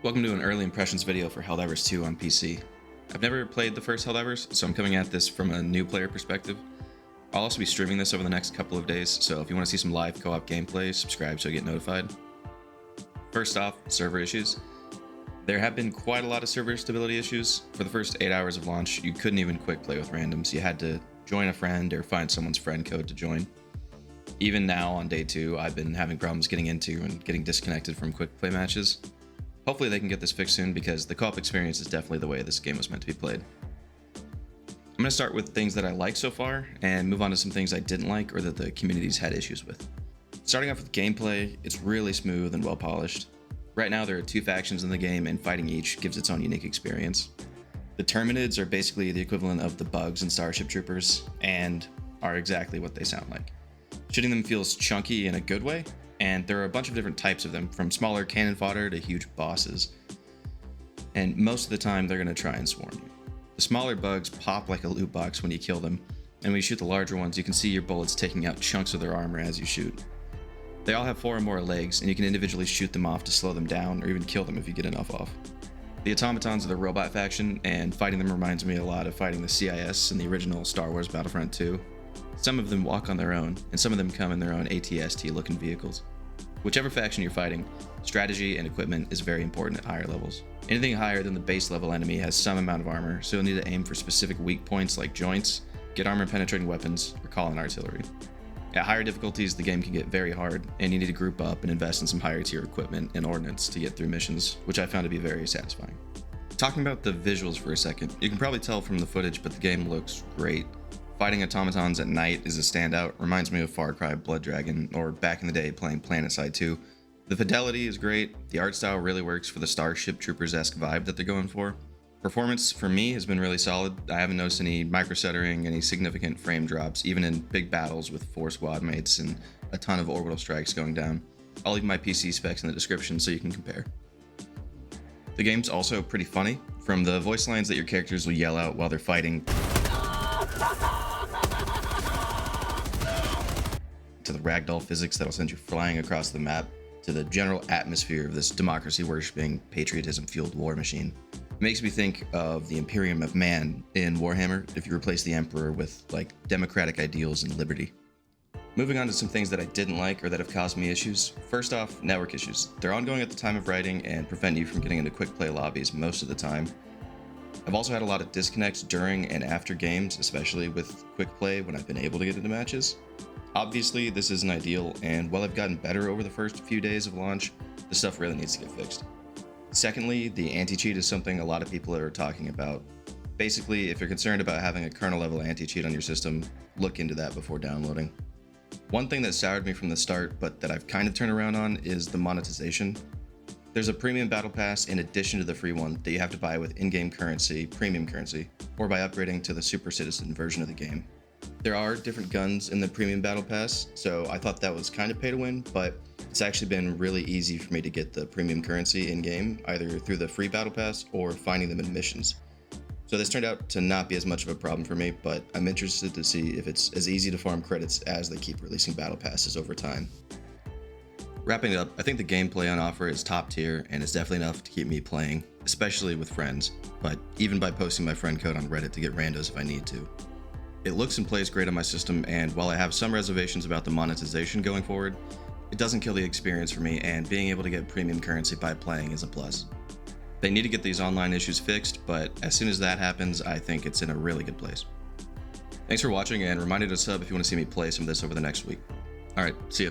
Welcome to an early impressions video for Helldivers 2 on PC. I've never played the first Helldivers, so I'm coming at this from a new player perspective. I'll also be streaming this over the next couple of days, so if you want to see some live co-op gameplay, subscribe so you get notified. First off, server issues. There have been quite a lot of server stability issues. For the first 8 hours of launch, you couldn't even quick play with randoms. You had to join a friend or find someone's friend code to join. Even now, on day 2, I've been having problems getting into and getting disconnected from quick play matches. Hopefully they can get this fixed soon because the co-op experience is definitely the way this game was meant to be played. I'm going to start with things that I like so far and move on to some things I didn't like or that the community's had issues with. Starting off with gameplay, it's really smooth and well polished. Right now there are 2 factions in the game and fighting each gives its own unique experience. The Terminids are basically the equivalent of the bugs in Starship Troopers and are exactly what they sound like. Shooting them feels chunky in a good way, and there are a bunch of different types of them, from smaller cannon fodder to huge bosses. And most of the time, they're going to try and swarm you. The smaller bugs pop like a loot box when you kill them, and when you shoot the larger ones, you can see your bullets taking out chunks of their armor as you shoot. They all have 4 or more legs, and you can individually shoot them off to slow them down, or even kill them if you get enough off. The automatons are the robot faction, and fighting them reminds me a lot of fighting the CIS in the original Star Wars Battlefront 2. Some of them walk on their own, and some of them come in their own AT-ST-looking vehicles. Whichever faction you're fighting, strategy and equipment is very important at higher levels. Anything higher than the base level enemy has some amount of armor, so you'll need to aim for specific weak points like joints, get armor-penetrating weapons, or call in artillery. At higher difficulties, the game can get very hard, and you need to group up and invest in some higher tier equipment and ordnance to get through missions, which I found to be very satisfying. Talking about the visuals for a second, you can probably tell from the footage, but the game looks great. Fighting automatons at night is a standout, reminds me of Far Cry Blood Dragon, or back in the day playing PlanetSide 2. The fidelity is great, the art style really works for the Starship Troopers-esque vibe that they're going for. Performance for me has been really solid. I haven't noticed any micro-stuttering, any significant frame drops, even in big battles with 4 squad mates and a ton of orbital strikes going down. I'll leave my PC specs in the description so you can compare. The game's also pretty funny, from the voice lines that your characters will yell out while they're fighting, to the ragdoll physics that'll send you flying across the map, to the general atmosphere of this democracy-worshipping, patriotism-fueled war machine. It makes me think of the Imperium of Man in Warhammer if you replace the Emperor with, like, democratic ideals and liberty. Moving on to some things that I didn't like or that have caused me issues. First off, network issues. They're ongoing at the time of writing and prevent you from getting into quick play lobbies most of the time. I've also had a lot of disconnects during and after games, especially with quick play when I've been able to get into matches. Obviously, this isn't ideal, and while I've gotten better over the first few days of launch, the stuff really needs to get fixed. Secondly, the anti-cheat is something a lot of people are talking about. Basically, if you're concerned about having a kernel-level anti-cheat on your system, look into that before downloading. One thing that soured me from the start, but that I've kind of turned around on, is the monetization. There's a premium battle pass in addition to the free one that you have to buy with in-game currency, premium currency, or by upgrading to the Super Citizen version of the game. There are different guns in the premium battle pass, so I thought that was kind of pay to win, but it's actually been really easy for me to get the premium currency in-game, either through the free battle pass or finding them in missions. So this turned out to not be as much of a problem for me, but I'm interested to see if it's as easy to farm credits as they keep releasing battle passes over time. Wrapping it up, I think the gameplay on offer is top tier and is definitely enough to keep me playing, especially with friends, but even by posting my friend code on Reddit to get randos if I need to. It looks and plays great on my system, and while I have some reservations about the monetization going forward, it doesn't kill the experience for me, and being able to get premium currency by playing is a plus. They need to get these online issues fixed, but as soon as that happens, I think it's in a really good place. Thanks for watching, and reminder to sub if you want to see me play some of this over the next week. Alright, see ya.